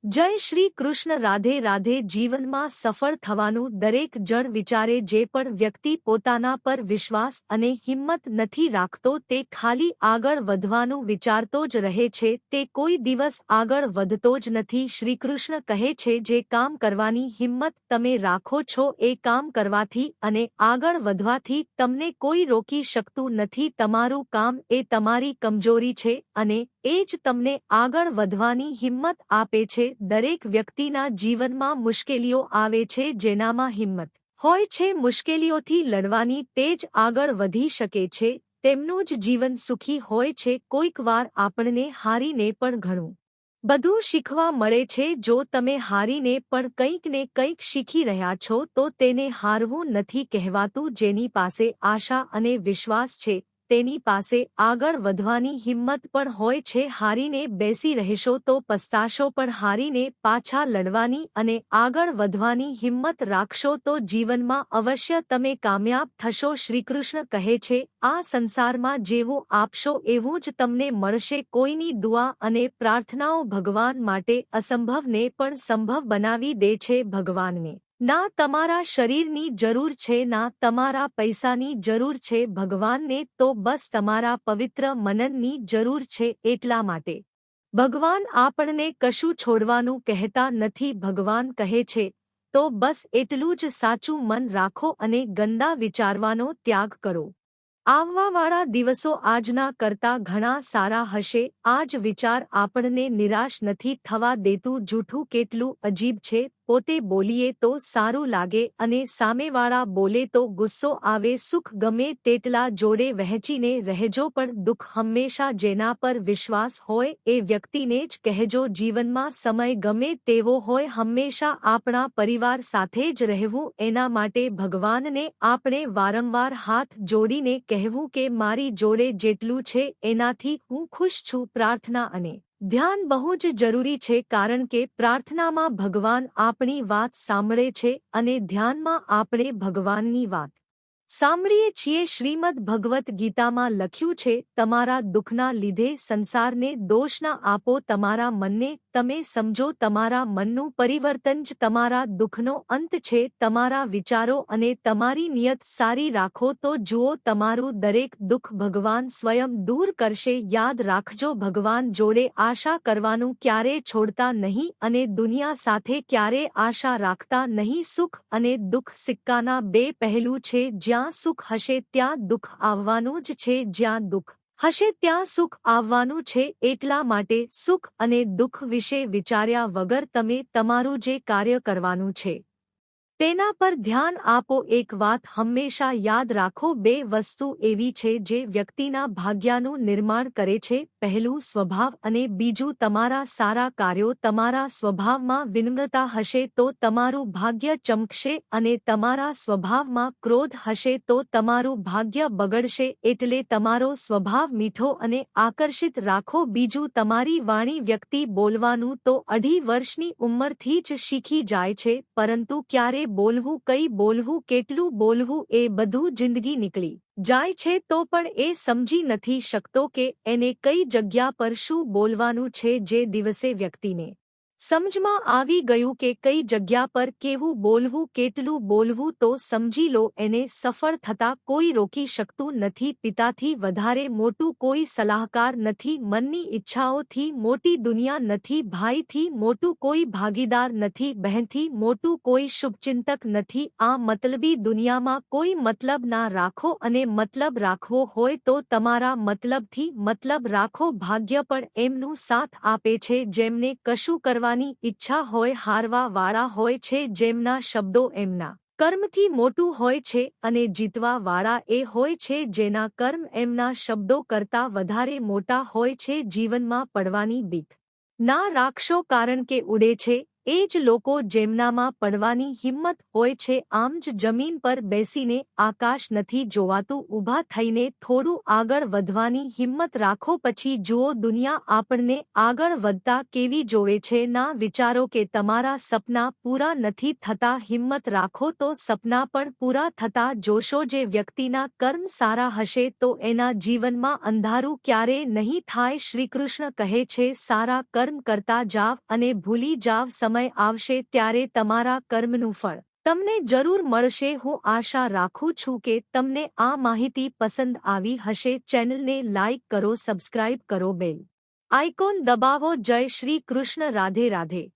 જય શ્રી કૃષ્ણ. રાધે રાધે. જીવનમાં સફળ થવાનું દરેક જણ વિચારે, જે પણ વ્યક્તિ પોતાના પર વિશ્વાસ અને હિંમત નથી રાખતો તે ખાલી આગળ વધવાનું વિચારતો જ રહે છે, તે કોઈ દિવસ આગળ વધતો જ નથી. શ્રીકૃષ્ણ કહે છે, જે કામ કરવાની હિંમત તમે રાખો છો એ કામ કરવાથી અને આગળ વધવાથી તમને કોઈ રોકી શકતું નથી. તમારું કામ એ તમારી કમજોરી છે અને એ જ તમને આગળ વધવાની હિંમત આપે છે. દરેક વ્યક્તિના જીવનમાં મુશ્કેલીઓ આવે છે, જેનામાં હિંમત હોય છે મુશ્કેલીઓથી લડવાની તે જ આગળ વધી શકે છે, તેમનું જ જીવન સુખી હોય છે. કોઈક વાર આપણને હારીને પણ ઘણું બધું શીખવા મળે છે. જો તમે હારીને પણ કંઈક ને કંઈક શીખી રહ્યા છો તો તેને હારવું નથી કહેવાતું. જેની પાસે આશા અને વિશ્વાસ છે તેની પાસે આગળ વધવાની હિંમત પણ હોય છે. હારીને બેસી રહેશો તો પસ્તાશો, પણ હારીને પાછા લડવાની અને આગળ વધવાની હિંમત રાખશો તો જીવનમાં અવશ્ય તમે કામયાબ થશો. શ્રીકૃષ્ણ કહે છે, આ સંસારમાં જેવું આપશો એવું જ તમને મળશે. કોઈની દુઆ અને પ્રાર્થનાઓ ભગવાન માટે અસંભવને પણ સંભવ બનાવી દે છે. ભગવાનને ના તમારા શરીરની જરૂર છે, ના તમારા પૈસાની જરૂર છે, ભગવાનને તો બસ તમારા પવિત્ર મનની જરૂર છે. એટલા માટે ભગવાન આપણને કશું છોડવાનું કહેતા નથી. ભગવાન કહે છે, તો બસ એટલું જ સાચું મન રાખો અને ગંદા વિચારવાનો ત્યાગ કરો. આવવાવાળા દિવસો આજના કરતા ઘણા સારા હશે. આ જ વિચાર આપણને નિરાશ નથી થવા દેતું. જૂઠું કેટલું અજીબ છે. પોતે બોલીએ તો સારું લાગે અને સામેવાળા બોલે તો ગુસ્સો આવે. સુખ ગમે તેટલા જોડે વહેંચીને રહેજો, પણ દુઃખ હંમેશા જેના પર વિશ્વાસ હોય એ વ્યક્તિને જ કહેજો. જીવનમાં સમય ગમે તેવો હોય, હંમેશા આપણા પરિવાર સાથે જ રહેવું. એના માટે ભગવાનને આપણે વારંવાર હાથ જોડીને કહેવું કે મારી જોડે જેટલું છે એનાથી હું ખુશ છું. પ્રાર્થના અને ધ્યાન બહુ જ જરૂરી છે, કારણ કે પ્રાર્થનામાં ભગવાન આપણી વાત સાંભળે છે અને ધ્યાનમાં આપણે ભગવાનની વાત સાંભળીએ છીએ. શ્રીમદ ભગવદ્ ગીતામાં લખ્યું છે, તમારા દુઃખના લીધે સંસારને દોષ ના આપો, તમારા મનને તમે સમજો. તમારા મનનું પરિવર્તન જ તમારા દુઃખનો અંત છે. તમારા વિચારો અને તમારી નિયત સારી રાખો તો જુઓ, તમારું દરેક દુઃખ ભગવાન સ્વયં દૂર કરશે. યાદ રાખજો, ભગવાન જોડે આશા કરવાનું ક્યારે છોડતા નહીં અને દુનિયા સાથે ક્યારે આશા રાખતા નહીં. સુખ અને દુઃખ સિક્કાના બે પહેલું છે. જ્યાં સુખ હશે ત્યાં દુઃખ આવવાનું જ છે, જ્યાં દુઃખ હશે ત્યાં સુખ આવવાનું છે. એટલા માટે સુખ અને દુઃખ વિશે વિચાર્યા વગર તમે તમારું જે કાર્ય કરવાનું છે તેના પર ધ્યાન આપો. એક વાત હંમેશા યાદ રાખો, બે વસ્તુ એવી છે જે વ્યક્તિના ભાગ્યનું નિર્માણ કરે છે. પહેલું સ્વભાવ અને બીજું તમારા સારા કાર્યો. તમારા સ્વભાવમાં વિનમ્રતા હશે તો તમારું ભાગ્ય ચમકશે અને તમારા સ્વભાવમાં ક્રોધ હશે તો તમારું ભાગ્ય બગડશે. એટલે તમારો સ્વભાવ મીઠો અને આકર્ષિત રાખો. બીજું, તમારી વાણી. વ્યક્તિ બોલવાનું તો 2.5 વર્ષની ઉંમરથી જ શીખી જાય છે, પરંતુ ક્યારે બોલવું, કઈ બોલવું, કેટલું બોલવું એ બધું જિંદગી નીકળી જાય છે તો પણ એ સમજી નથી શકતો કે એને કઈ જગ્યા પર શું બોલવાનું છે. જે દિવસે વ્યક્તિને સમજમાં આવી ગયું કે કઈ જગ્યા પર કેવું બોલવું, કેટલું બોલવું, તો સમજી લો એને સફળ થતા કોઈ રોકી શકતું નથી. પિતાથી વધારે મોટું કોઈ સલાહકાર નથી, મનની ઈચ્છાઓથી મોટી દુનિયા નથી, ભાઈથી મોટું કોઈ ભાગીદાર નથી, બહેનથી મોટું કોઈ શુભચિંતક નથી. આ મતલબી દુનિયામાં કોઈ મતલબ ના રાખો, અને મતલબ રાખવો હોય તો તમારા મતલબથી મતલબ રાખો. ભાગ્ય પણ એમનું સાથ આપે છે જેમને કશું કરવા ઈચ્છા હોય. હારવા વાળા હોય છે જેમના શબ્દો એમના કર્મથી મોટું હોય છે, અને જીતવા વાળા એ હોય છે જેના કર્મ એમના શબ્દો કરતા વધારે મોટા હોય છે. જીવનમાં પડવાની બીક ના રાખશો, કારણ કે ઉડે છે એ જ લોકો જેમનામાં પડવાની હિંમત હોય છે. આમ જ જમીન પર બેસીને આકાશ નથી જોવાતું. ઊભા થઈને થોડું આગળ વધવાની હિંમત રાખો. પછી જુઓ દુનિયા આપણને આગળ વધતા કેવી જોવે છે. ના વિચારો કે તમારા સપના પૂરા નથી થતા. હિંમત રાખો તો સપના પણ પૂરા થતા જોશો. જે વ્યક્તિના કર્મ સારા હશે તો એના જીવનમાં અંધારું ક્યારેય નહીં થાય. શ્રીકૃષ્ણ કહે છે, સારા કર્મ કરતા જાવ અને ભૂલી જાવ. સમય આવશે ત્યારે તમારા કર્મનું ફળ તમને જરૂર મળશે. હું આશા રાખું છું કે તમને આ માહિતી પસંદ આવી હશે. ચેનલને લાઈક કરો, સબસ્ક્રાઇબ કરો, બેલ આઇકોન દબાવો. જય શ્રી કૃષ્ણ. રાધે રાધે.